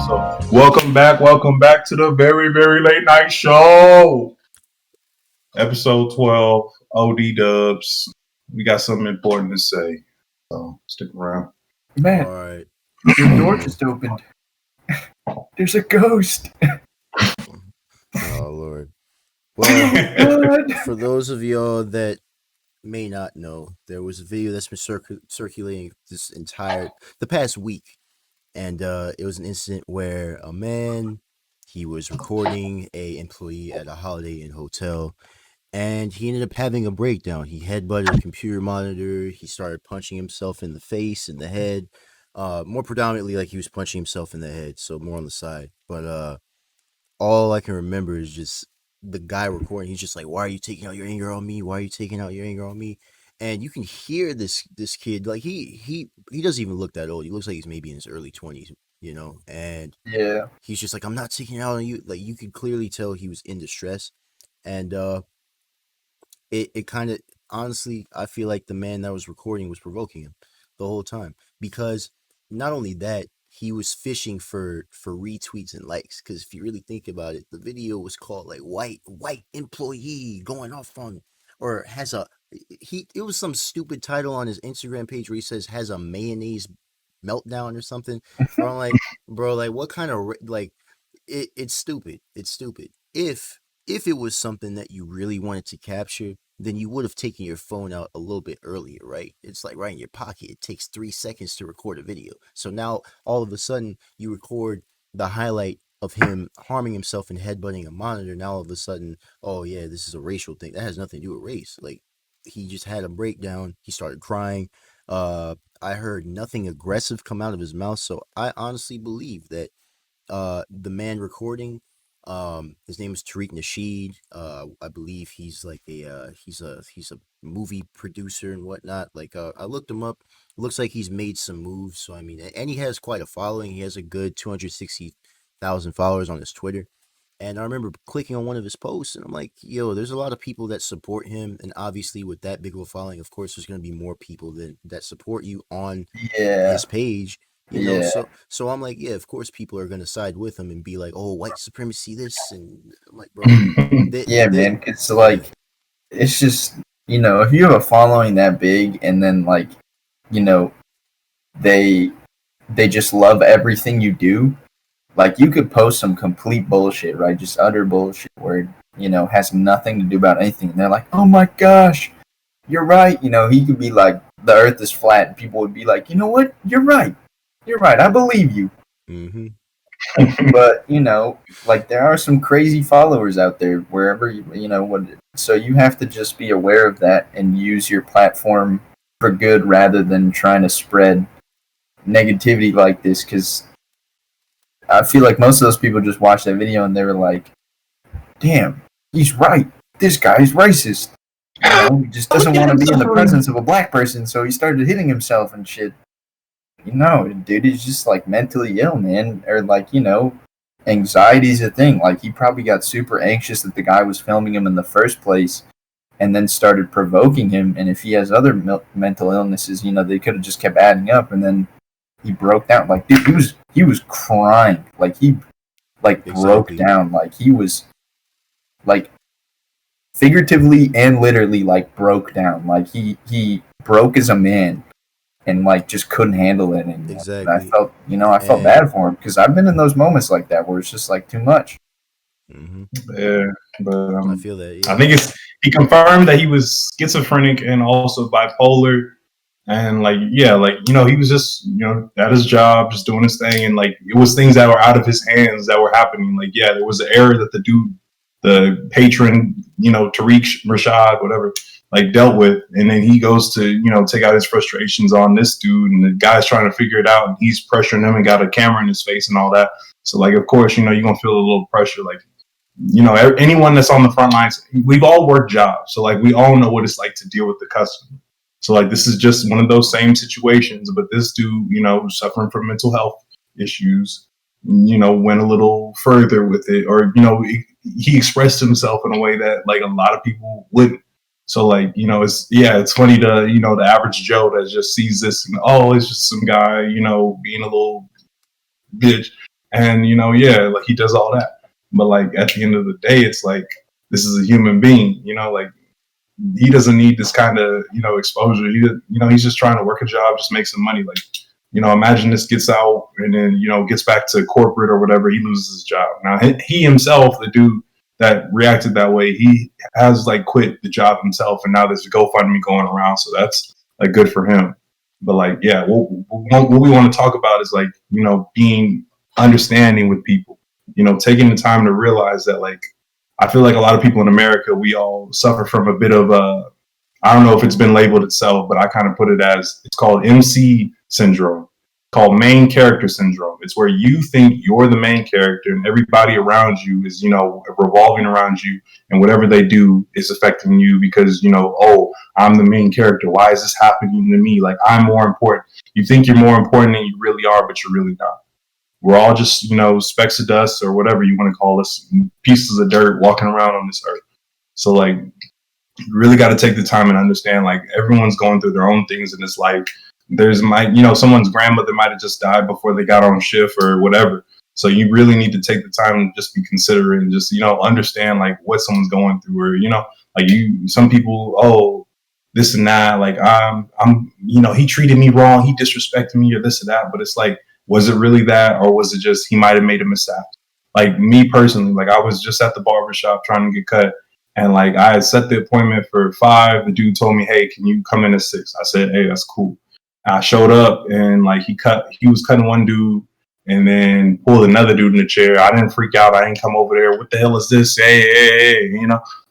So welcome back to the very, very late night show. Episode 12, OD Dubs. We got something important to say. So stick around. Man, All right. your door just opened. There's a ghost. Oh Lord. Well, for those of y'all that may not know, there was a video that's been circulating the past week, and it was an incident where a man, he was recording a employee at a Holiday Inn hotel, and he ended up having a breakdown. He headbutted a computer monitor. He started punching himself in the face and the head. More predominantly, like he was punching himself in the head, so more on the side. But all I can remember is just the guy recording. He's just like, "Why are you taking out your anger on me? Why are you taking out your anger on me?" And you can hear this kid, like he doesn't even look that old. He looks like he's maybe in his early 20s, and Yeah. he's just like, "I'm not taking it out on you." Like you could clearly tell he was in distress, and it kind of, honestly, I feel like the man that was recording was provoking him the whole time, because not only that, he was fishing for retweets and likes. Because if you really think about it, the video was called like white employee going off on, or has a, it was some stupid title on his Instagram page where he says has a mayonnaise meltdown or something. Bro, I'm like, bro, like what kind of like it's stupid. It's stupid. If it was something that you really wanted to capture, then you would have taken your phone out a little bit earlier, right? It's like right in your pocket. It takes 3 seconds to record a video. So now all of a sudden you record the highlight of him harming himself and headbutting a monitor. Now all of a sudden, oh yeah, this is a racial thing. That has nothing to do with race. Like he just had a breakdown. He started crying. I heard nothing aggressive come out of his mouth. So I honestly believe that the man recording, his name is Tariq Nasheed. I believe he's like he's a movie producer and whatnot. Like I looked him up. It looks like he's made some moves. So I mean, and he has quite a following. He has a good 260,000 followers on his Twitter. And I remember clicking on one of his posts, and I'm like, yo, there's a lot of people that support him. And obviously, with that big of a following, of course, there's going to be more people that support you on his page. So I'm like, yeah, of course people are gonna side with him and be like, oh, white supremacy this, and I'm like, bro, Man, it's like, it's just, if you have a following that big and then like, they just love everything you do, like you could post some complete bullshit, right? Just utter bullshit where, has nothing to do about anything. And they're like, oh my gosh, you're right. He could be like, the earth is flat, and people would be like, you know what? You're right. You're right. I believe you. Mm-hmm. But, like there are some crazy followers out there wherever, so you have to just be aware of that and use your platform for good rather than trying to spread negativity like this. Because I feel like most of those people just watched that video and they were like, damn, he's right. This guy's racist. He just doesn't want to be in the presence of a black person, so he started hitting himself and shit. Dude, he's just like mentally ill, man. Or like, anxiety's a thing. Like he probably got super anxious that the guy was filming him in the first place and then started provoking him. And if he has other mental illnesses, they could have just kept adding up, and then he broke down. Like, dude, he was crying. Like he broke down. Like he was like figuratively and literally like broke down. Like he broke as a man. And like just couldn't handle it anymore. Exactly. And I felt bad for him because I've been in those moments like that where it's just like too much. Mm-hmm. Yeah, but I feel that. Yeah. I think he confirmed that he was schizophrenic and also bipolar, and he was just at his job, just doing his thing, and like it was things that were out of his hands that were happening. Like there was an error that the patron, Tariq Rashad, whatever, like dealt with, and then he goes to take out his frustrations on this dude, and the guy's trying to figure it out, and he's pressuring him and got a camera in his face and all that. So like of course you're gonna feel a little pressure. Like anyone that's on the front lines, we've all worked jobs, so like we all know what it's like to deal with the customer. So like this is just one of those same situations, but this dude suffering from mental health issues went a little further with it, or he expressed himself in a way that like a lot of people wouldn't. So like, it's funny to, the average Joe that just sees this and, oh, it's just some guy, being a little bitch. And yeah, like he does all that. But like at the end of the day, it's like this is a human being, like he doesn't need this kind of exposure. He's just trying to work a job, just make some money. Like imagine this gets out and then gets back to corporate or whatever, he loses his job. Now he himself, the dude that reacted that way, he has like quit the job himself, and now there's a GoFundMe going around, so that's like good for him. But like, yeah, what we want to talk about is like being understanding with people, taking the time to realize that like I feel like a lot of people in America, we all suffer from a bit of I don't know if it's been labeled itself, but I kind of put it as, it's called MC syndrome, called main character syndrome. It's where you think you're the main character and everybody around you is, revolving around you, and whatever they do is affecting you because, oh, I'm the main character. Why is this happening to me? Like, I'm more important. You think you're more important than you really are, but you're really not. We're all just, specks of dust or whatever you want to call us, pieces of dirt walking around on this earth. So like, you really got to take the time and understand, like, everyone's going through their own things in this life. There's someone's grandmother might have just died before they got on shift or whatever. So you really need to take the time to just be considerate and just, understand like what someone's going through, or, like some people, oh, this and that, like I'm, he treated me wrong, he disrespected me or this or that. But it's like, was it really that, or was it just he might have made a mistake? Like me personally, like I was just at the barbershop trying to get cut, and like I had set the appointment for 5. The dude told me, "Hey, can you come in at 6?" I said, "Hey, that's cool." I showed up and like he was cutting one dude and then pulled another dude in the chair. I didn't freak out. I didn't come over there. What the hell is this? Hey,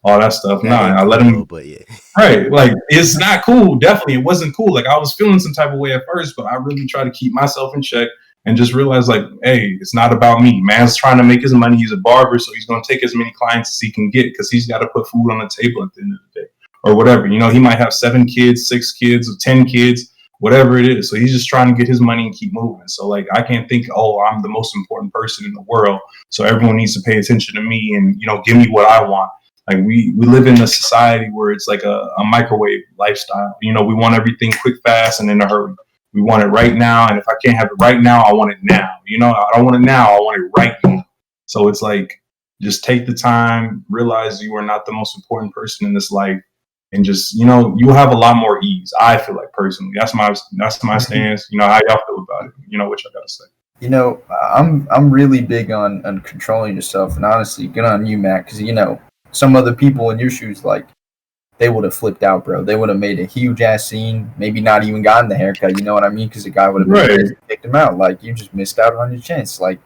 all that stuff. No, I let him. But yeah. Right, like it's not cool. Definitely, it wasn't cool. Like I was feeling some type of way at first, but I really tried to keep myself in check and just realize, like, hey, it's not about me. Man's trying to make his money. He's a barber, so he's going to take as many clients as he can get because he's got to put food on the table at the end of the day, or whatever. He might have 7 kids, 6 kids, or 10 kids, whatever it is. So he's just trying to get his money and keep moving. So like, I can't think, oh, I'm the most important person in the world, so everyone needs to pay attention to me and give me what I want. Like we live in a society where it's like a microwave lifestyle. We want everything quick, fast, and in a hurry. We want it right now, and if I can't have it right now, I want it now. I don't want it now, I want it right now. So it's like, just take the time, realize you are not the most important person in this life, and just you'll have a lot more ease. I feel like personally, that's my stance. How y'all feel about it? What y'all gotta say? I'm really big on controlling yourself, and honestly, good on you, Matt, because some other people in your shoes, like, they would have flipped out, bro. They would have made a huge ass scene, maybe not even gotten the haircut, you know what I mean? Because the guy would have picked him out. Like, you just missed out on your chance. Like,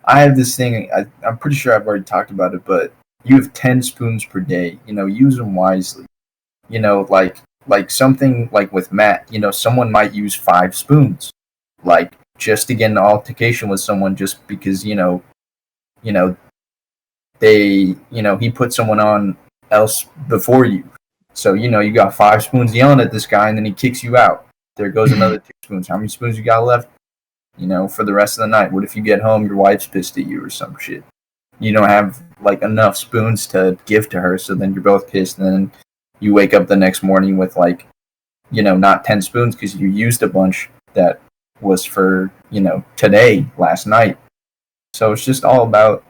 I have this thing, I'm pretty sure I've already talked about it, but you have 10 spoons per day. Use them wisely. Like something like with Matt, someone might use 5 spoons, like, just to get an altercation with someone just because, they, he put someone on else before you. So, you got 5 spoons yelling at this guy, and then he kicks you out. There goes another 2 spoons. How many spoons you got left, for the rest of the night? What if you get home, your wife's pissed at you or some shit? You don't have, like, enough spoons to give to her, so then you're both pissed, and then you wake up the next morning with, like, not 10 spoons because you used a bunch that was for, today, last night. So it's just all about,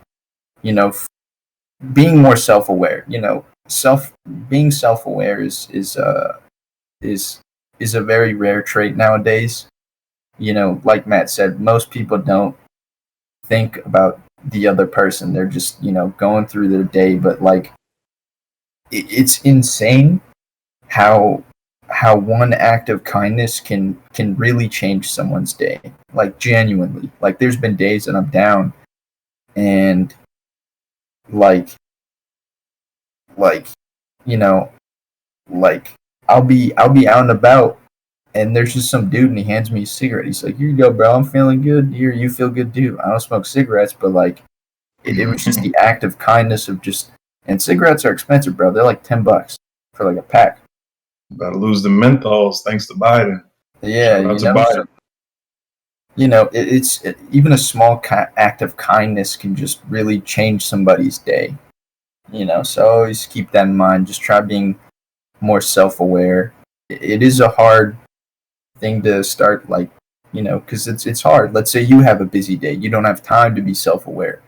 being more self-aware. Being self-aware is a very rare trait nowadays. Like Matt said, most people don't think about the other person. They're just going through their day. But like, it's insane how one act of kindness can really change someone's day. Like, genuinely. Like, there's been days that I'm down, and like I'll be out and about, and there's just some dude, and he hands me a cigarette. He's like, "Here you go, bro. I'm feeling good. Here, you feel good too." I don't smoke cigarettes, but like, it was just the act of kindness of just. And cigarettes are expensive, bro. They're like $10 for like a pack. About to lose the menthols thanks to Biden. Yeah, it's even a small act of kindness can just really change somebody's day. So always keep that in mind. Just try being more self-aware. It is a hard thing to start, like, because it's hard. Let's say you have a busy day, you don't have time to be self aware.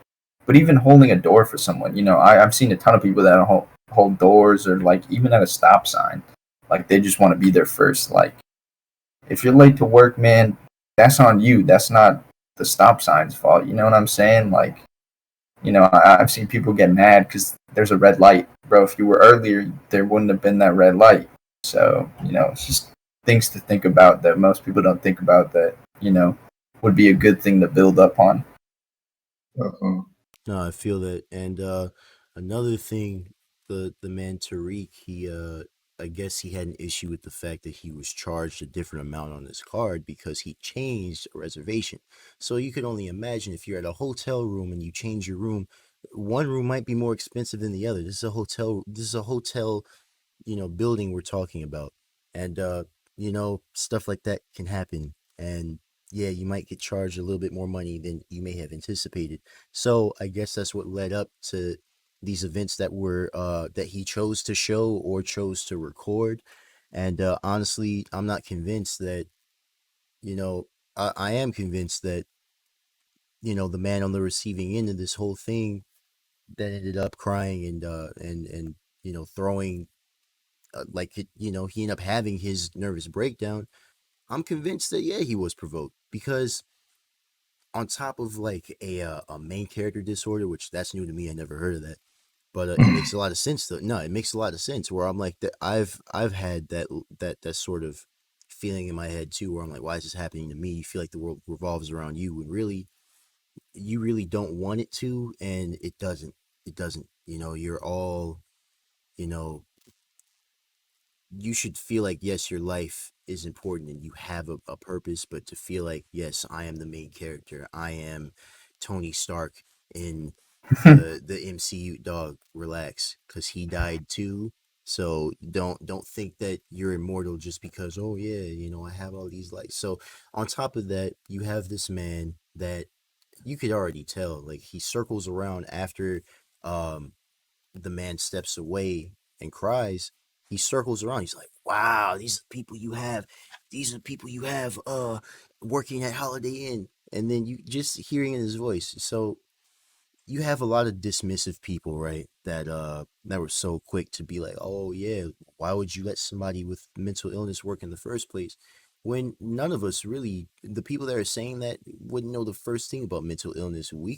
But even holding a door for someone, I've seen a ton of people that hold doors or like even at a stop sign, like they just want to be there first. Like if you're late to work, man, that's on you. That's not the stop sign's fault. You know what I'm saying? Like, I've seen people get mad because there's a red light, bro. If you were earlier, there wouldn't have been that red light. So, it's just things to think about that most people don't think about that, would be a good thing to build up on. Uh-huh. No, I feel that. And another thing, the man Tariq, he I guess he had an issue with the fact that he was charged a different amount on his card because he changed a reservation. So you could only imagine if you're at a hotel room and you change your room, one room might be more expensive than the other. This is a hotel building we're talking about. And stuff like that can happen. And yeah, you might get charged a little bit more money than you may have anticipated. So I guess that's what led up to these events that he chose to show or chose to record. And honestly, I'm not convinced that, you know, I am convinced that, the man on the receiving end of this whole thing that ended up crying and throwing he ended up having his nervous breakdown. I'm convinced that yeah, he was provoked because on top of like a main character disorder, which that's new to me, I never heard of that, but it makes a lot of sense though. No, it makes a lot of sense where I'm like that. I've had that sort of feeling in my head too, where I'm like, why is this happening to me? You feel like the world revolves around you, and really, you really don't want it to, and it doesn't. It doesn't. You're all you know you should feel like yes, your life is important and you have a purpose, but to feel like yes, I am the main character, I am Tony Stark in the MCU. Dog, relax, because he died too. So don't think that you're immortal just because oh yeah, I have all these lights. So on top of that, you have this man that you could already tell like he circles around after um the man steps away and cries. He circles around. He's like, "Wow, these are people you have. These are people you have working at Holiday Inn." And then you just hearing in his voice. So you have a lot of dismissive people, right? That were so quick to be like, "Oh yeah, why would you let somebody with mental illness work in the first place?" When none of us really, the people that are saying that wouldn't know the first thing about mental illness. We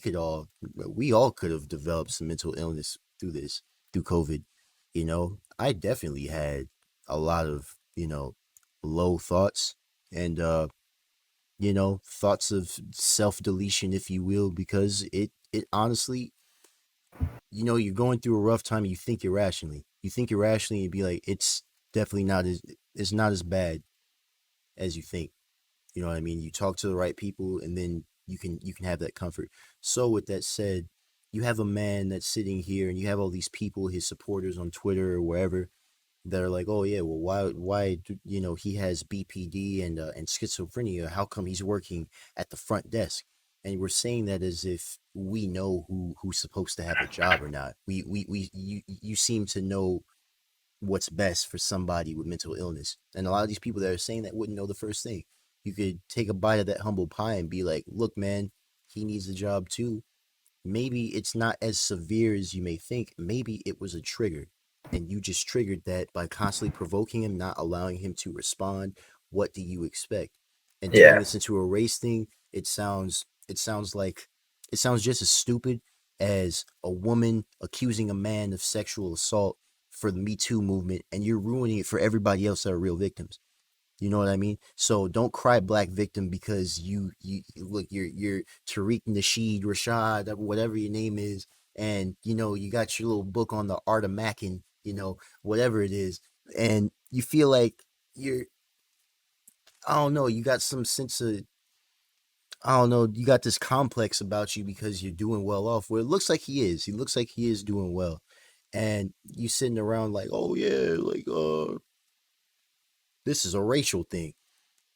all could have developed some mental illness through COVID. I definitely had a lot of low thoughts and thoughts of self deletion, if you will, because it honestly, you're going through a rough time. And you think irrationally. You think irrationally and be like, it's not as bad as you think. You know what I mean? You talk to the right people, and then you can have that comfort. So with that said, you have a man that's sitting here, and you have all these people, his supporters on Twitter or wherever, that are like, oh yeah, well he has BPD and schizophrenia. How come he's working at the front desk? And we're saying that as if we know who's supposed to have a job or not. You seem to know what's best for somebody with mental illness, and a lot of these people that are saying that wouldn't know the first thing. You could take a bite of that humble pie and be like, look, man, he needs a job too. Maybe it's not as severe as you may think. Maybe it was a trigger, and you just triggered that by constantly provoking him, not allowing him to respond. What do you expect? And turning Yeah. this into a race thing, it sounds just as stupid as a woman accusing a man of sexual assault for the Me Too movement, and you're ruining it for everybody else that are real victims. You know what I mean? So don't cry black victim because you look, you're Tariq Nasheed Rashad, whatever your name is, and you got your little book on the art of macking, whatever it is, and you feel like you're, I don't know, you got some sense of, I don't know, you got this complex about you because you're doing well off. Where it looks like he is. He looks like he is doing well. And you sitting around like, oh yeah, like this is a racial thing.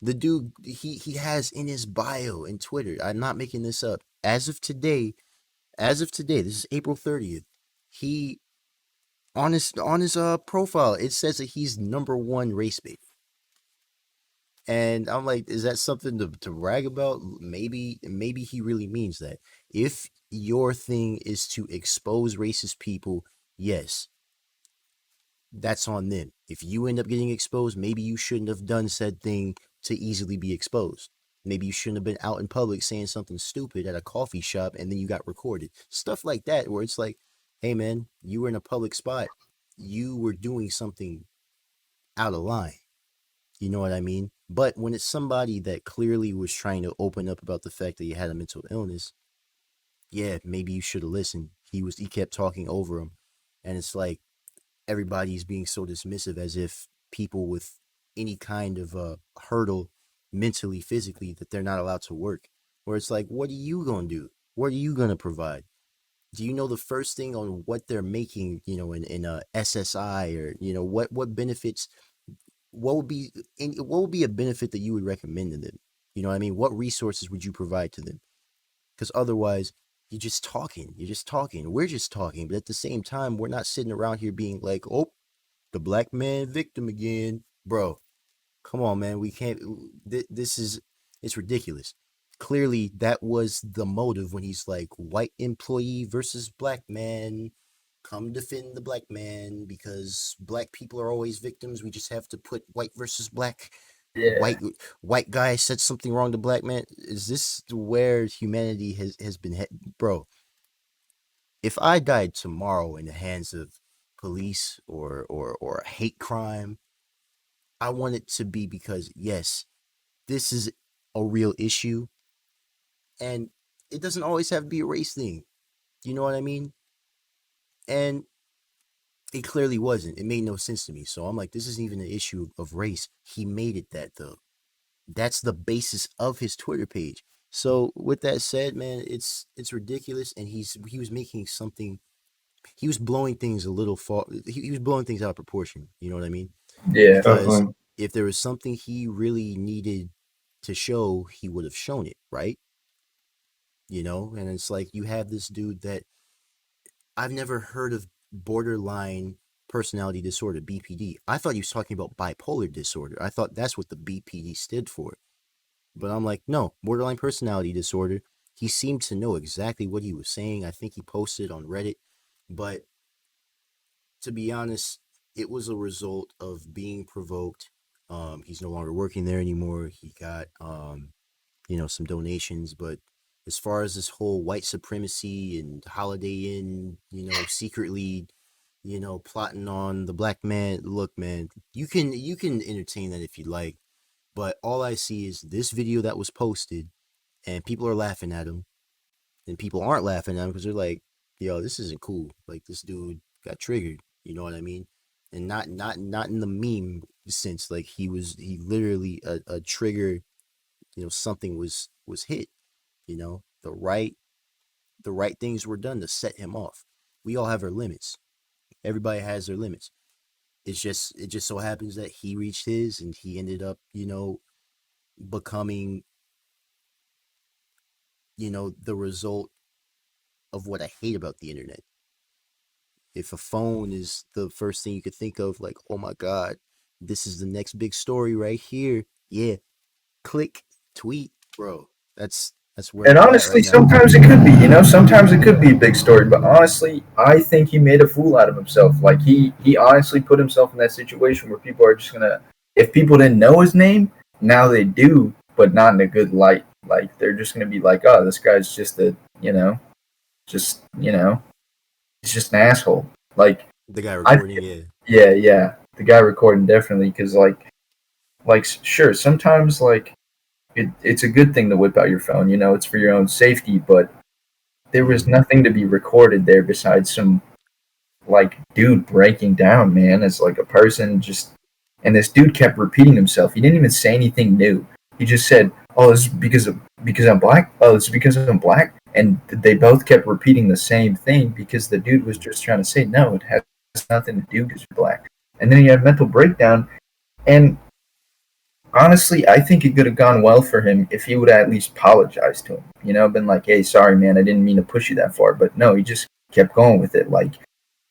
The dude, he has in his bio in Twitter, I'm not making this up. As of today, this is April 30th. He on his profile, it says that he's number one race bait. And I'm like, is that something to brag about? Maybe he really means that. If your thing is to expose racist people, yes, that's on them. If you end up getting exposed, maybe you shouldn't have done said thing to easily be exposed. Maybe you shouldn't have been out in public saying something stupid at a coffee shop and then you got recorded. Stuff like that, where it's like, hey man, you were in a public spot. You were doing something out of line. You know what I mean? But when it's somebody that clearly was trying to open up about the fact that he had a mental illness, yeah, maybe you should have listened. He kept talking over him. And it's like, everybody's being so dismissive, as if people with any kind of hurdle mentally, physically, that they're not allowed to work. Where it's like, what are you going to do? What are you going to provide? Do you know the first thing on what they're making, in a SSI, or, what benefits, what would be a benefit that you would recommend to them? You know what I mean? What resources would you provide to them? Because otherwise, you're just talking. You're just talking. We're just talking. But at the same time, we're not sitting around here being like, oh, the black man victim again. Bro, come on, man. We can't. It's ridiculous. Clearly, that was the motive when he's like, white employee versus black man. Come defend the black man because black people are always victims. We just have to put white versus black. Yeah. White guy said something wrong to black man. Is this where humanity has been bro? If I died tomorrow in the hands of police or a hate crime, I want it to be because, yes, this is a real issue, and it doesn't always have to be a race thing. You know what I mean? And it clearly wasn't. It made no sense to me. So I'm like, this isn't even an issue of race. He made it that, though. That's the basis of his Twitter page. So with that said, man, it's ridiculous, and he was making something. He was blowing things a little far. He was blowing things out of proportion. You know what I mean? Yeah. Because Definitely. if there was something he really needed to show, he would have shown it, right? And it's like, you have this dude that I've never heard of borderline personality disorder, BPD. I thought he was talking about bipolar disorder. I thought that's what the BPD stood for. But I'm like, no, borderline personality disorder. He seemed to know exactly what he was saying. I think he posted on Reddit. But to be honest, it was a result of being provoked. He's no longer working there anymore. He got, some donations. But as far as this whole white supremacy and Holiday Inn, secretly, plotting on the black man, look, man, you can entertain that if you like. But all I see is this video that was posted, and people are laughing at him, and people aren't laughing at him because they're like, "Yo, this isn't cool. Like, this dude got triggered." You know what I mean? And not in the meme sense. Like, he literally a trigger. Something was hit. The right things were done to set him off. We all have our limits. Everybody has their limits. It just so happens that he reached his, and he ended up, becoming, the result of what I hate about the internet. If a phone is the first thing you could think of, like, oh my God, this is the next big story right here. Yeah. Click, tweet, bro. That's where And we're at honestly, right now. sometimes it could be, sometimes it could be a big story. But honestly, I think he made a fool out of himself. Like he honestly put himself in that situation where people are just gonna, if people didn't know his name, now they do, but not in a good light. Like they're just gonna be like, oh, this guy's just just he's just an asshole. Like The guy I, recording, yeah. yeah, the guy recording definitely, because like sure, sometimes like it's a good thing to whip out your phone. It's for your own safety, but there was nothing to be recorded there besides some like dude breaking down, man, as like a person just. And this dude kept repeating himself. He didn't even say anything new. He just said, "Oh, this is because I'm black. Oh, this is because I'm black." And they both kept repeating the same thing because the dude was just trying to say, "No, it has nothing to do because you're black." And then he had a mental breakdown. And honestly, I think it could have gone well for him if he would have at least apologized to him. Been like, "Hey, sorry, man, I didn't mean to push you that far." But no, he just kept going with it. Like,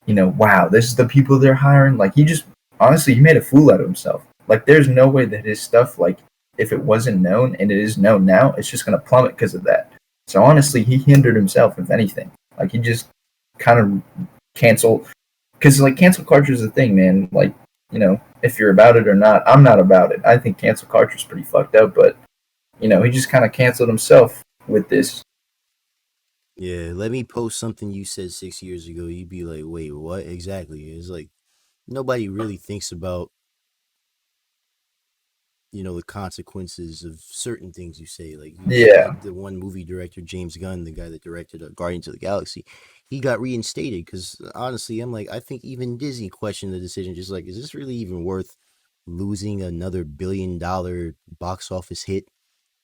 wow, this is the people they're hiring. Like, he just honestly, he made a fool out of himself. Like, there's no way that his stuff, like, if it wasn't known, and it is known now, it's just going to plummet because of that. So honestly, he hindered himself, if anything. Like, he just kind of canceled, because like cancel culture is a thing, man. Like, you know, if you're about it or not, I'm not about it. I think cancel culture is pretty fucked up, but you know, he just kind of canceled himself with this. Yeah, let me post something you said 6 years ago. You'd be like, wait, what exactly? It's like nobody really thinks about, you know, the consequences of certain things you say. Like you just Yeah, had the one movie director, James Gunn, the guy that directed Guardians of the Galaxy. He got reinstated because honestly, I'm like, I think even Disney questioned the decision. Just like, is this really even worth losing another $1 billion box office hit?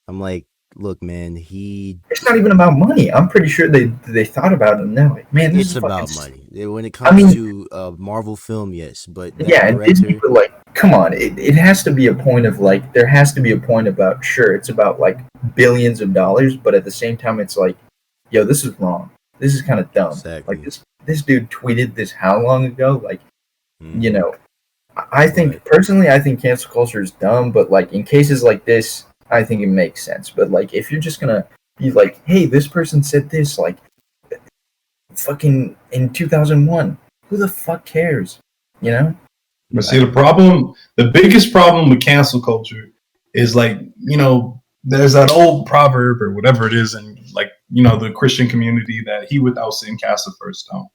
I'm like, look, man, it's not even about money. I'm pretty sure they thought about it and they're like, man, this it's is fucking. about money. When it I comes mean, to Marvel film, yes, but that yeah, and Disney, director, but like, come on, it has to be a point of like, there has to be a point about, sure, it's about like billions of dollars, but at the same time, it's like, yo, this is wrong. This is kind of dumb. Like exactly. this dude tweeted this how long ago? Like, you Hmm. know, I But think personally, I think cancel culture is dumb, but like in cases like this, I think it makes sense. But like, if you're just gonna be like, hey, this person said this, like, fucking in 2001, who the fuck cares? You know? But see, the biggest problem with cancel culture is like, there's that old proverb or whatever it is, and like, the Christian community that he without sin cast the first stone.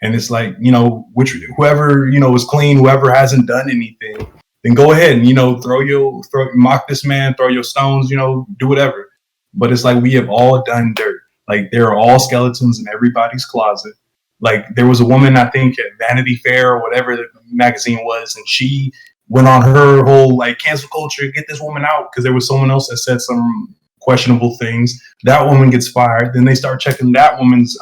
And it's like, whoever, is clean, whoever hasn't done anything, then go ahead and, mock this man, throw your stones, do whatever. But it's like we have all done dirt. Like there are all skeletons in everybody's closet. Like there was a woman, I think, at Vanity Fair or whatever the magazine was, and she went on her whole like cancel culture, get this woman out because there was someone else that said some questionable things. That woman gets fired. Then they start checking that woman's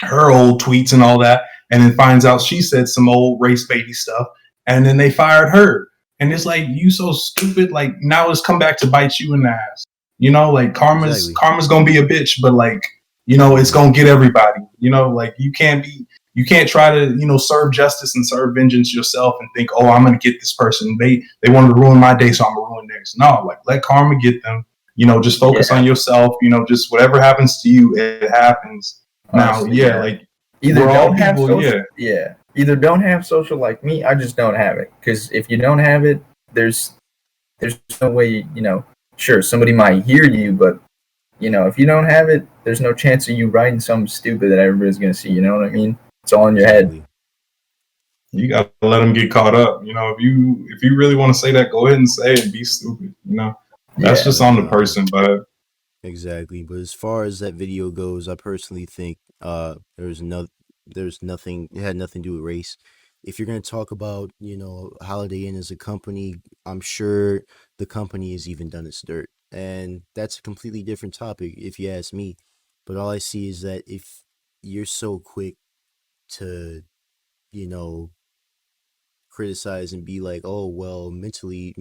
her old tweets and all that, and then finds out she said some old race baity stuff, and then they fired her. And it's like, you so stupid. Like now it's come back to bite you in the ass. Like karma's exactly. gonna be a bitch, but like, it's Hmm. gonna get everybody. Like you can't try to, serve justice and serve vengeance yourself and think, oh, I'm gonna get this person. They wanted to ruin my day, so I'm gonna ruin theirs. No, like let karma get them. Just focus Yeah, on yourself. Just whatever happens to you, it happens. Now, honestly, yeah, yeah. like Either we're all don't have people, social, yeah. yeah. Either don't have social like me. I just don't have it. Because if you don't have it, there's no way. Sure, somebody might hear you, but if you don't have it, there's no chance of you writing something stupid that everybody's gonna see. You know what I mean? It's all in your head. Exactly. You gotta let them get caught up. If you really want to say that, go ahead and say it and be stupid. That's Yeah, just But on the person. But exactly. But as far as that video goes, I personally think there's nothing, it had nothing to do with race. If you're gonna talk about, Holiday Inn as a company, I'm sure the company has even done its dirt. And that's a completely different topic if you ask me. But all I see is that if you're so quick to, you know, criticize and be like, oh well, mentally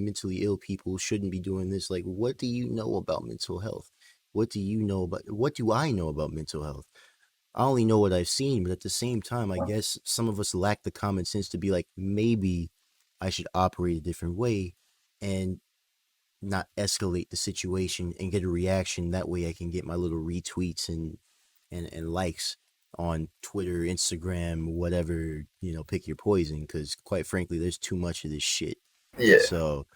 ill people shouldn't be doing this. Like, what do you know about mental health? What do I know about mental health? I only know what I've seen, but at the same time, I guess some of us lack the common sense to be like, maybe I should operate a different way and not escalate the situation and get a reaction. That way I can get my little retweets and likes on Twitter, Instagram, whatever, pick your poison. Because quite frankly, there's too much of this shit. yeah. So,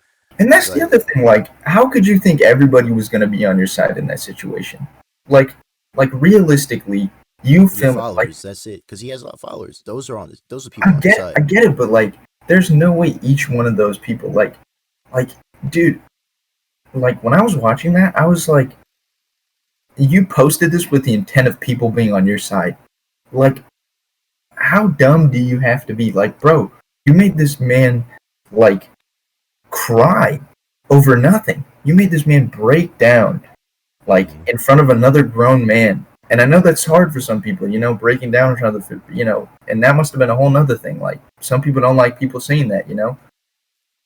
And that's the like, other thing. Like, how could you think everybody was gonna be on your side in that situation? Like, like realistically, you your film like followers, that's it. Because he has a lot of followers. Those are people on his I side. get it, but like, there's no way each one of those people, like, dude, like when I was watching that, I was like, you posted this with the intent of people being on your side. Like, how dumb do you have to be? Like, bro, you made this man like cry over nothing. You made this man break down like Hmm. in front of another grown man. And I know that's hard for some people, breaking down in front of and that must have been a whole nother thing. Like some people don't like people saying that.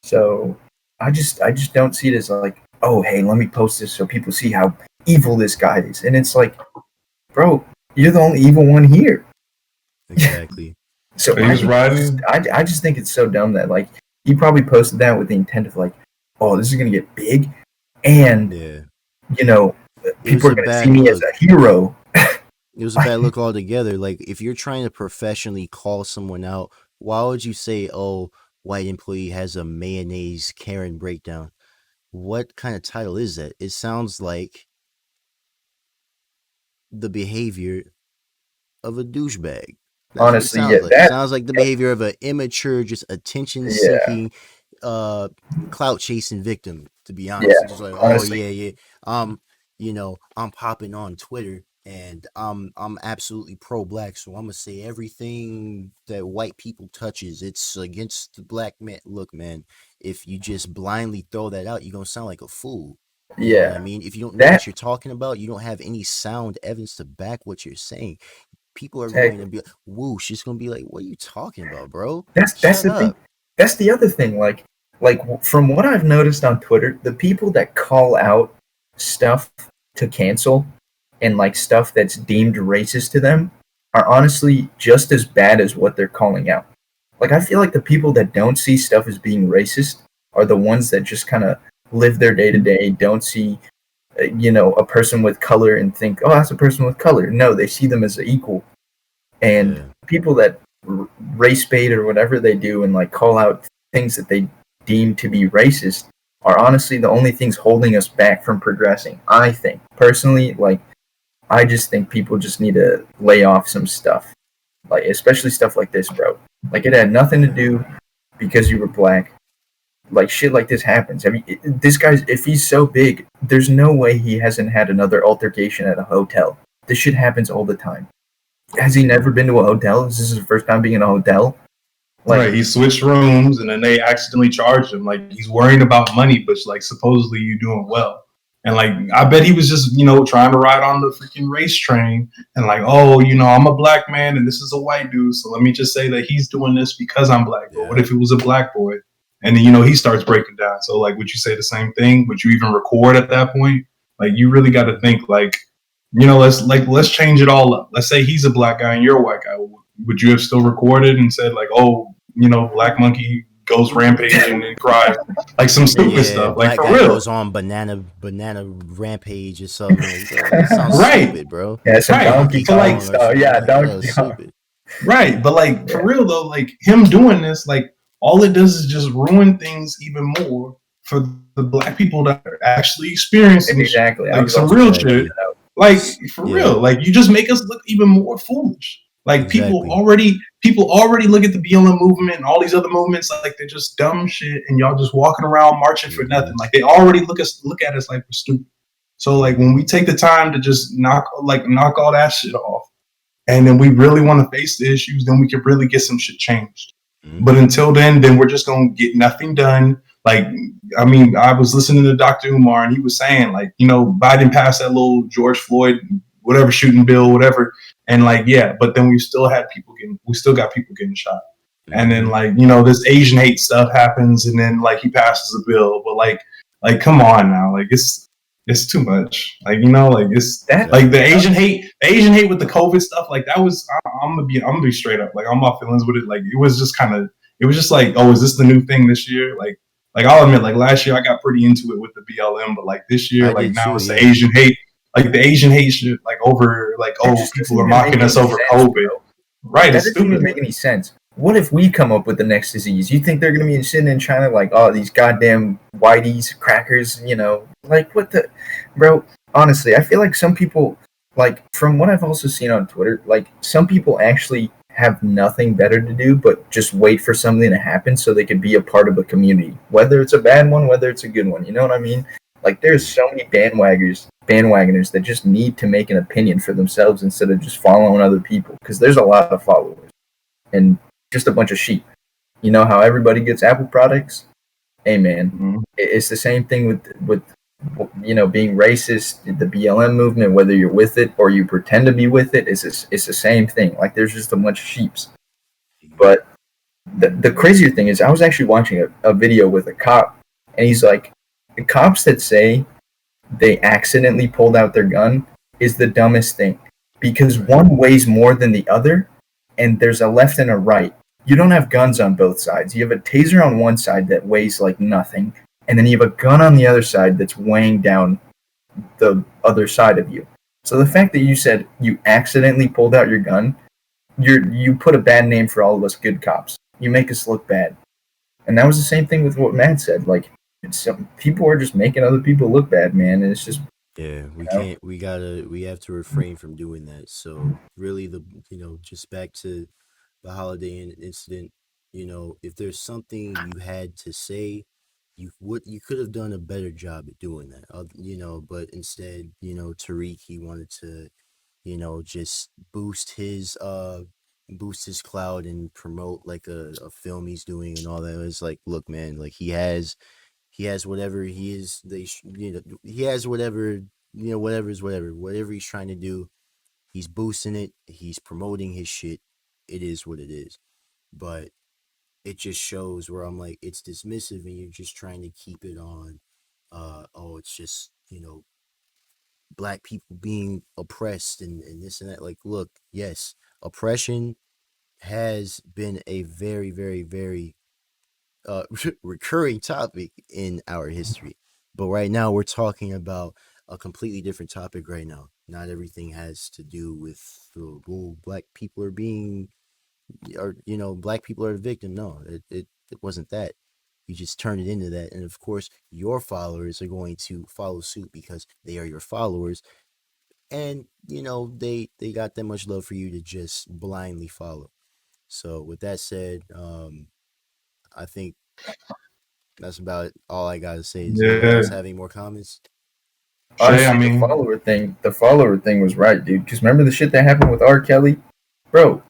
So I just don't see it as like, oh hey, let me post this so people see how evil this guy is. And it's like, bro, you're the only evil one here. Exactly. So he I was think riding. I just think it's so dumb that like he probably posted that with the intent of like, oh, this is gonna get big, and Yeah. you know, It was people are a gonna see bad me as look. a hero. It was a bad look altogether. Like, if you're trying to professionally call someone out, why would you say, "Oh, white employee has a mayonnaise Karen breakdown"? What kind of title is that? It sounds like the behavior of a douchebag. That's what it Honestly, yeah, sounds like. It that, sounds like the behavior of an immature, just attention yeah, seeking, clout chasing victim, to be honest. It's yeah, just like, oh honestly, yeah, yeah. I'm popping on Twitter and I'm absolutely pro black, so I'm gonna say everything that white people touches, it's against the black man. Look, man, if you just blindly throw that out, you're gonna sound like a fool. You know what I yeah, mean? If you don't know that what you're talking about, you don't have any sound evidence to back what you're saying, people are going to exactly. be whoosh. It's going to be like, what are you talking about, bro? That's Shut the thing. up. That's the other thing. From what I've noticed on Twitter, the people that call out stuff to cancel and like stuff that's deemed racist to them are honestly just as bad as what they're calling out. Like I feel like the people that don't see stuff as being racist are the ones that just kind of live their day to day, don't see a person with color and think, "Oh, that's a person with color." No, they see them as equal. And Yeah. people that race bait or whatever they do and like call out things that they deem to be racist are honestly the only things holding us back from progressing. I think personally, like I just think people just need to lay off some stuff, like especially stuff like this, bro. Like it had nothing to do because you were black. Like shit like this happens. I mean, this guy's if he's so big, there's no way he hasn't had another altercation at a hotel. This shit happens all the time. Has he never been to a hotel? Is this his first time being in a hotel? Like, Right, he switched rooms and then they accidentally charged him. Like he's worrying about money, but like supposedly you doing well. And like I bet he was just, trying to ride on the freaking race train and like, oh, I'm a black man and this is a white dude. So let me just say that he's doing this because I'm black. But what Yeah. if it was a black boy? And then, he starts breaking down. So like would you say the same thing? Would you even record at that point? Like you really gotta think like, let's change it all up. Let's say he's a black guy and you're a white guy. Would you have still recorded and said like, oh, Black Monkey goes rampaging and cries, like some stupid Yeah, stuff, like black for guy real. goes on banana rampage or something. Like, bro, that sounds Right, stupid, bro. yeah, some right. Donkey Donkey So like, Kong Kong or stuff. something. Yeah, Like, that Donkey was Kong. stupid. right, but like for Yeah, real though, like him doing this, like all it does is just ruin things even more for the black people that are actually experiencing exactly. I like was some also real going to bring shit. Exactly. that up. Like for Yeah, real, like you just make us look even more foolish. Like exactly. people already look at the BLM movement and all these other movements like they're just dumb shit, and y'all just walking around marching for Mm-hmm. nothing. Like they already look at us like we're stupid. So like when we take the time to just knock all that shit off, and then we really want to face the issues, then we can really get some shit changed. But Mm-hmm. until then we're just gonna get nothing done. Like, I mean, I was listening to Dr. Umar, and he was saying, like, Biden passed that little George Floyd, whatever shooting bill, whatever, and like, yeah, but then we still got people getting shot, and then Mm-hmm. like, this Asian hate stuff happens, and then like he passes a bill, but like, come on now, like it's too much, like like it's That like Exactly. the Asian hate with the COVID stuff, like that was, I'm gonna be straight up, like I'm off feelings with it, like it was just kind of. It was just like, oh, is this the new thing this year? Like I'll admit, like last year I got pretty into it with the BLM, but like this year, I like did now too. it's the Yeah. Asian hate, like the Asian hate shit, like over, like, it oh, just doesn't people are even make mocking us any over sense, COVID. bro. Right? That It's doesn't even stupid. make any sense. What if we come up with the next disease? You think they're gonna be sitting in China like, oh, these goddamn whiteys, crackers, like what the, bro? Honestly, I feel like some people, like from what I've also seen on Twitter, like some people actually have nothing better to do but just wait for something to happen so they could be a part of a community, whether it's a bad one, whether it's a good one. You know what I mean? Like there's so many bandwagoners that just need to make an opinion for themselves instead of just following other people, because there's a lot of followers and just a bunch of sheep. You know how everybody gets Apple products? Hey man, Mhm. it's the same thing with being racist. The BLM movement, whether you're with it or you pretend to be with it, it's the same thing. Like there's just a bunch of sheeps. But the crazier thing is, I was actually watching a video with a cop, and he's like, the cops that say they accidentally pulled out their gun is the dumbest thing, because Right. one weighs more than the other, and there's a left and a right. You don't have guns on both sides. You have a taser on one side that weighs like nothing, and then you have a gun on the other side that's weighing down the other side of you. So the fact that you said you accidentally pulled out your gun, you put a bad name for all of us good cops. You make us look bad. And that was the same thing with what Matt said. Like, people are just making other people look bad, man. And it's just, Yeah, we you know? can't. We have to refrain from doing that. So really, just back to the holiday incident. If there's something you had to say, you could have done a better job at doing that. But instead, Tariq, he wanted to, just boost his cloud and promote like a film he's doing and all that. It's like, look, man, like he has whatever he is. He has whatever, whatever is whatever. Whatever he's trying to do, he's boosting it. He's promoting his shit. It is what it is. But it just shows where I'm like, it's dismissive, and you're just trying to keep it on. It's just black people being oppressed and this and that. Like, look, yes, oppression has been a very, very, very recurring topic in our history. But right now, we're talking about a completely different topic right now. Not everything has to do with black people are being, or black people are a victim. No, it wasn't that. You just turn it into that, and of course, your followers are going to follow suit because they are your followers, and they got that much love for you to just blindly follow. So, with that said, I think that's about all I gotta say. Does anyone Yeah, else have any more comments? Shay. I Honestly, mean, the follower thing was right, dude. Because remember the shit that happened with R. Kelly, bro.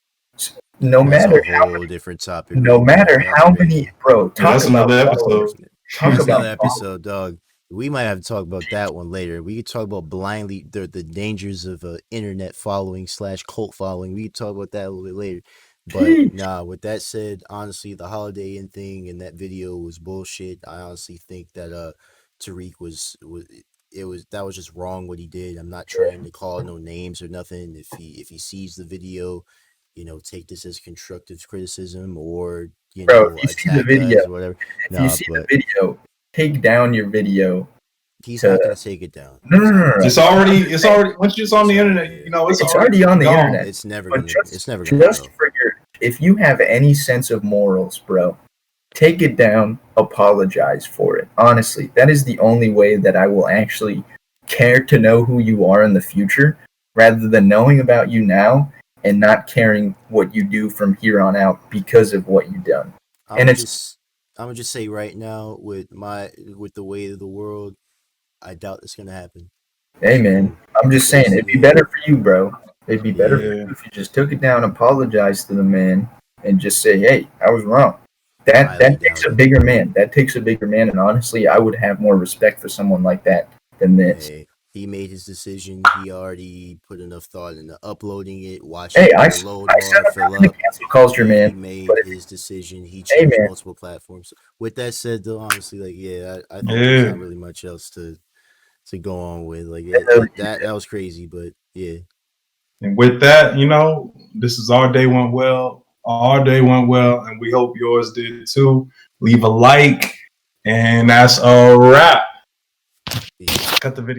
No That's a matter how whole different topic no right there. matter That's how many, crazy. bro. yeah, Talk that's about another followers. episode. Talk That's about another followers. episode, dog. We might have to talk about that one later. We could talk about blindly the dangers of internet following / cult following. We could talk about that a little bit later. But nah, with that said, honestly, the Holiday Inn thing and that video was bullshit. I honestly think that Tariq was it was that was just wrong what he did. I'm not trying to call no names or nothing. If he sees the video, take this as constructive criticism or Bro, if you see the attack video, us or whatever. if you Nah, see the but video, take down your video he's to not gonna take it down. no, He's no, not no, gonna no. It's take it down. already once it's on It's the already internet, yeah. it's It's already on the gone. internet. It's never But gonna just go. for if you have any sense of morals, bro, take it down, apologize for it. Honestly, that is the only way that I will actually care to know who you are in the future, rather than knowing about you now and not caring what you do from here on out because of what you've done. I'm And gonna it's, just I'm gonna just say right now with the way of the world, I doubt it's gonna happen. hey man, So I'm just saying because it'd be better for you, bro. It'd be better for Yeah, you if you just took it down, apologize to the man, and just say, "Hey, I was wrong." highly That takes doubt a it. bigger man. That takes a bigger man, and honestly, I would have more respect for someone like that than this. Hey, he made his decision. He already put enough thought into uploading it, Hey, watching the load I said bar I'm fill not in the up. cancel culture, He man. made But his decision. He hey, chose man, multiple platforms. With that said, though, honestly, like I think there's yeah. not really much else to go on with. Like uh, that was crazy, but yeah. And with that, this is our day went well. Our day went well, and we hope yours did too. Leave a like, and that's a wrap. Peace. Cut the video.